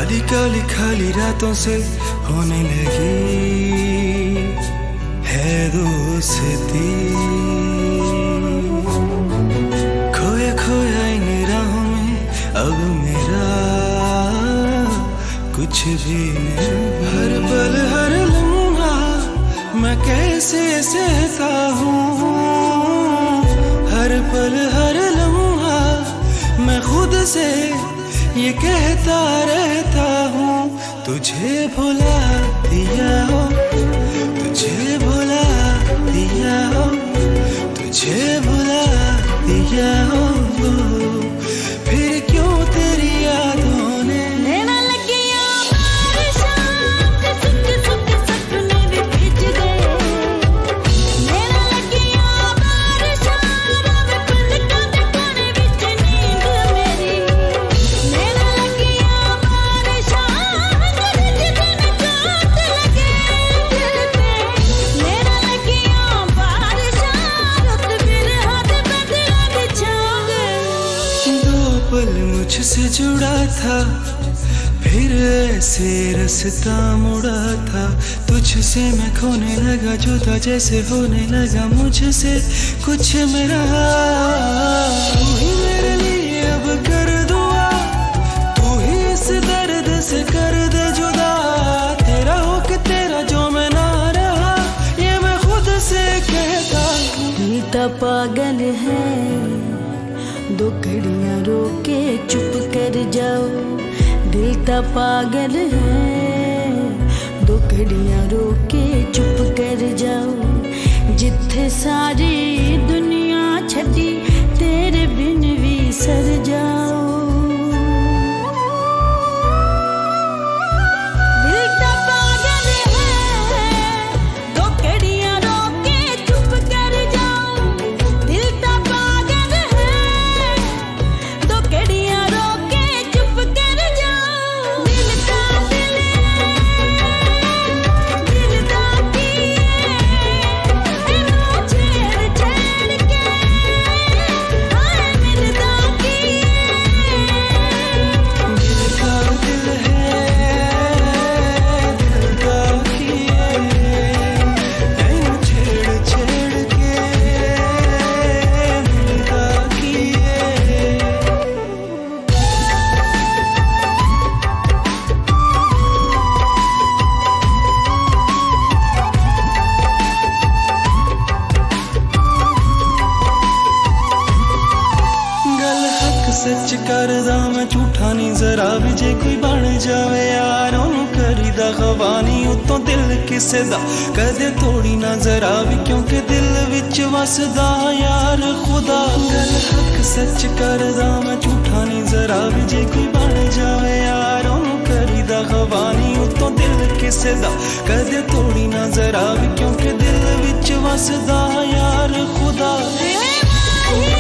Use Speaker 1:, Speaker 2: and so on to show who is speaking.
Speaker 1: आधी काली खाली रातों से होने लगी है दोस्ती। खोया खोया इन राहों में अब मेरा कुछ भी नहीं। हर पल हर लम्हा मैं कैसे सहता हूँ, हर पल हर लम्हा मैं खुद से ये कहता रहता हूँ, तुझे भुला दिया हो, तुझे भुला दिया हो, तुझे भुला दिया हो, फिर क्यों तेरी यादों ने
Speaker 2: नैना लगिया बारिशां ते सुख सुख सपने भी भीज गए। नैना लगिया बारिशां रवे पलकां दे कोने विच नींद मेरी। नैना लगिया बारिशां गरज दिन चोट लगे दिल पे। नैना लगिया बारिशां रुत बिरहा दे बदला दे छा गए।
Speaker 1: दो पल मुझसे जुड़ा था, फिर ऐसे रास्ता मुड़ा था, तुझसे मैं खोने लगा, जुदा जैसे होने लगा मुझसे कुछ मेरा। तू ही मेरे लिए अब कर दुआ, तू ही इस दर्द से कर दे जुदा, तेरा हो कि तेरा जो मैं ना रहा, ये मैं खुद से कहता हूँ।
Speaker 2: दिल तो पागल है, दो घड़ियां रोके चुप कर जाओ। दिल तो पागल है, दो घड़ियां रोके चुप कर जाओ। जिथे सारी दुनिया छड़ी तेरे बिन भी सर जाओ। दिल तो पागल है, दो घड़ियां रोके चुप कर जाओ। दिल तो पागल है, दो घड़ियां रोके चुप कर जाओ। दिल का दिल दा की इन्हों छेड़ छेड़ के हाय मिलदा की।
Speaker 1: दिल का दिल है, दिल का किए, इन छेड़ छेड़ के दिल का किए। गल हक सच करदा मैं झूठा नहीं जरा भी, जे कोई बन जावे यार ओनू करीदा खवानी, उतों दिल किसे दा कदे तोड़ी ना जरा भी, क्योंकि दिल विच वसदा यार खुदा। गल हक सच करदा मैं झूठा नहीं जरा भी, जे कोई बन जावे यार ओनू करीदा खवानी, उतों दिल किसे दा कदे तोड़ी ना जरा भी, क्योंकि दिल विच वसदा यार खुदा।
Speaker 2: हे माही